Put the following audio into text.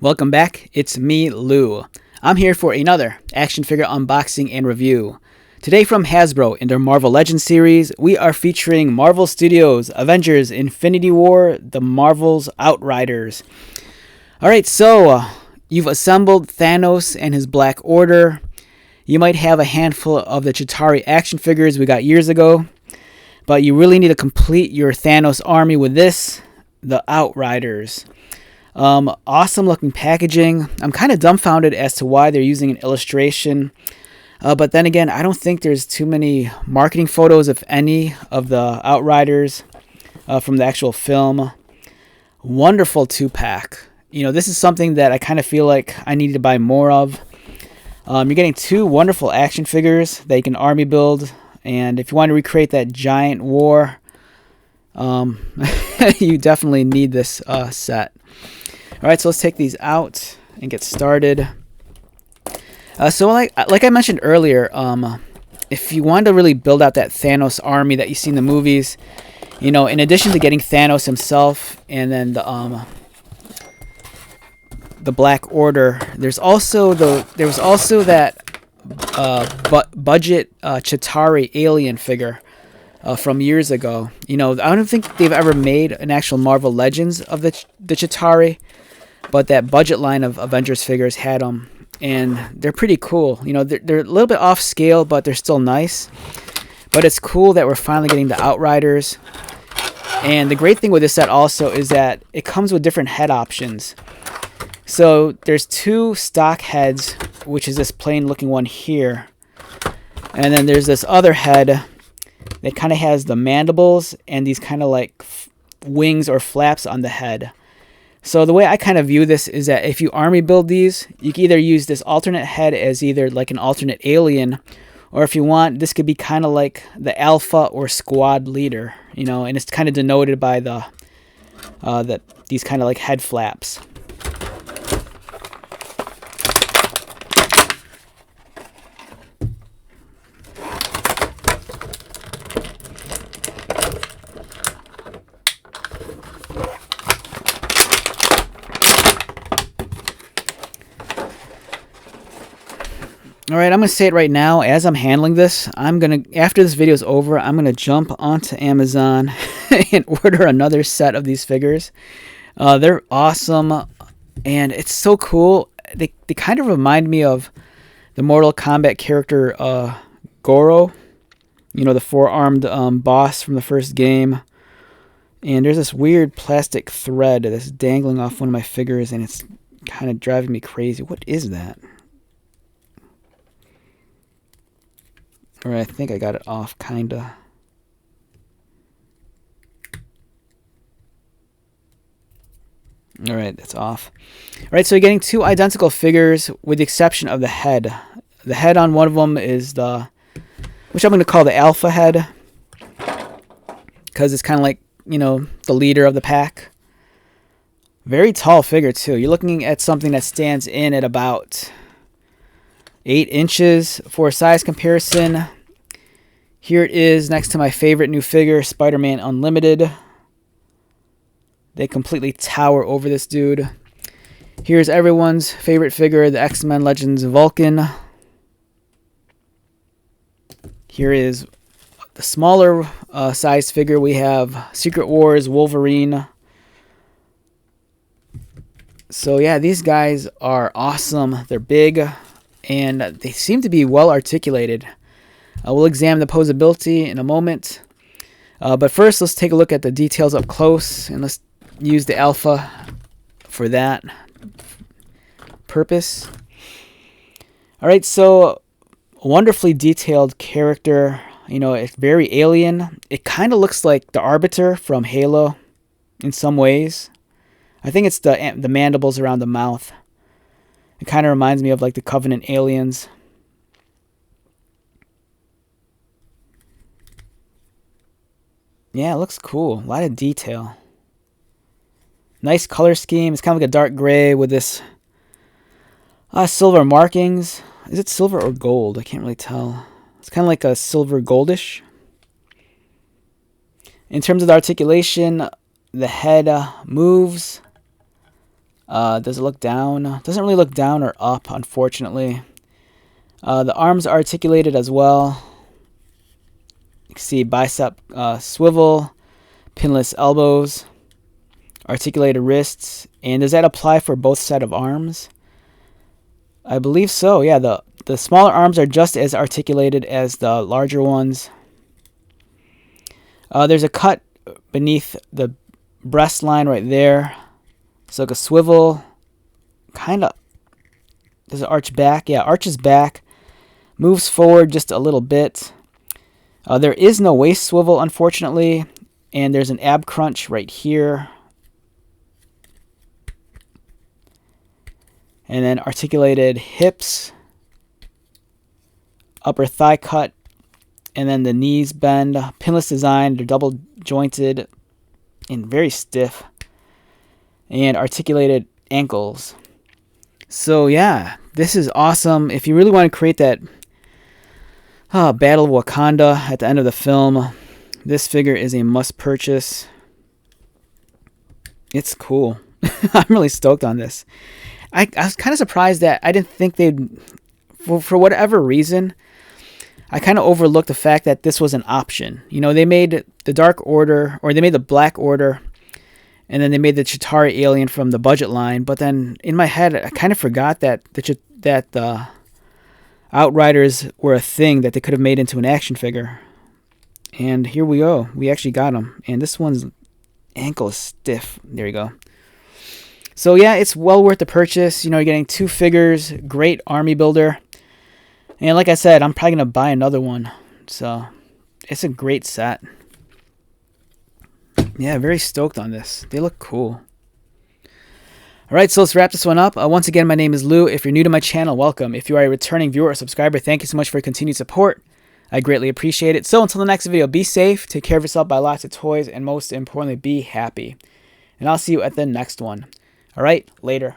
Welcome back, it's me, Lou. I'm here for another action figure unboxing and review. Today from Hasbro in their Marvel Legends series, we are featuring Marvel Studios' Avengers Infinity War, the Marvel's Outriders. Alright, so you've assembled Thanos and his Black Order. You might have a handful of the Chitauri action figures we got years ago, but you really need to complete your Thanos army with this, the Outriders. Awesome looking packaging. I'm kind of dumbfounded as to why they're using an illustration. But then again, I don't think there's too many marketing photos, if any, of the Outriders from the actual film. Wonderful 2-pack. You know, this is something that I kind of feel like I need to buy more of. You're getting two wonderful action figures that you can army build. And if you want to recreate that giant war, you definitely need this set. Alright, so let's take these out and get started. So like I mentioned earlier, if you want to really build out that Thanos army that you see in the movies, you know, in addition to getting Thanos himself and then the Black Order, there was also that budget Chitauri alien figure from years ago. You know, I don't think they've ever made an actual Marvel Legends of the Chitauri, but that budget line of Avengers figures had them, and they're pretty cool. You know, they're a little bit off scale, but they're still nice. But it's cool that we're finally getting the Outriders. And the great thing with this set also is that it comes with different head options. So there's two stock heads, which is this plain looking one here. And then there's this other head that kind of has the mandibles and these kind of like wings or flaps on the head. So the way I kind of view this is that if you army build these, you can either use this alternate head as either like an alternate alien, or if you want, this could be kind of like the alpha or squad leader, you know, and it's kind of denoted by these kind of like head flaps. Alright, I'm going to say it right now. As I'm handling this, after this video is over, I'm going to jump onto Amazon and order another set of these figures. They're awesome, and it's so cool. They kind of remind me of the Mortal Kombat character Goro. You know, the four-armed boss from the first game. And there's this weird plastic thread that's dangling off one of my figures, and it's kind of driving me crazy. What is that? Alright, I think I got it off, kinda. Alright, that's off. Alright, so you're getting two identical figures with the exception of the head. The head on one of them is which I'm going to call the alpha head, because it's kind of like, you know, the leader of the pack. Very tall figure, too. You're looking at something that stands in at about 8 inches. For a size comparison, here it is next to my favorite new figure, Spider-Man Unlimited. They completely tower over this dude. Here's everyone's favorite figure, the X-Men Legends Vulcan. Here is the smaller size figure. We have Secret Wars Wolverine. So yeah, these guys are awesome. They're big, and they seem to be well articulated. We'll examine the posability in a moment. But first, let's take a look at the details up close, and let's use the alpha for that purpose. Alright, so wonderfully detailed character. You know, it's very alien. It kind of looks like the Arbiter from Halo in some ways. I think it's the mandibles around the mouth. It kind of reminds me of like the Covenant aliens. Yeah, it looks cool. A lot of detail. Nice color scheme. It's kind of like a dark gray with this silver markings. Is it silver or gold? I can't really tell. It's kind of like a silver goldish. In terms of the articulation, the head moves. Does it look down? Doesn't really look down or up, unfortunately. The arms are articulated as well. You can see bicep swivel, pinless elbows, articulated wrists. And does that apply for both sets of arms? I believe so. Yeah, the smaller arms are just as articulated as the larger ones. There's a cut beneath the breast line right there. It's like a swivel. Kind of. Does it arch back? Yeah, arches back. Moves forward just a little bit. There is no waist swivel, unfortunately. And there's an ab crunch right here. And then articulated hips. Upper thigh cut. And then the knees bend. Pinless design. They're double jointed and very stiff. And articulated ankles. So yeah, this is awesome. If you really want to create that Battle of Wakanda at the end of the film, this figure is a must purchase. It's cool. I'm really stoked on this. I was kind of surprised that I didn't think they'd, for whatever reason, I kind of overlooked the fact that this was an option. You know, they made the Dark Order, or they made the Black Order, and then they made the Chitauri alien from the budget line. But then in my head, I kind of forgot that the Outriders were a thing that they could have made into an action figure. And here we go. We actually got them. And this one's ankle is stiff. There you go. So yeah, it's well worth the purchase. You know, you're getting 2 figures, great army builder. And like I said, I'm probably going to buy another one. So it's a great set. Yeah, very stoked on this. They look cool. All right, so let's wrap this one up. Once again, my name is Lou. If you're new to my channel, welcome. If you are a returning viewer or subscriber, thank you so much for your continued support. I greatly appreciate it. So until the next video, be safe, take care of yourself, buy lots of toys, and most importantly, be happy. And I'll see you at the next one. All right, later.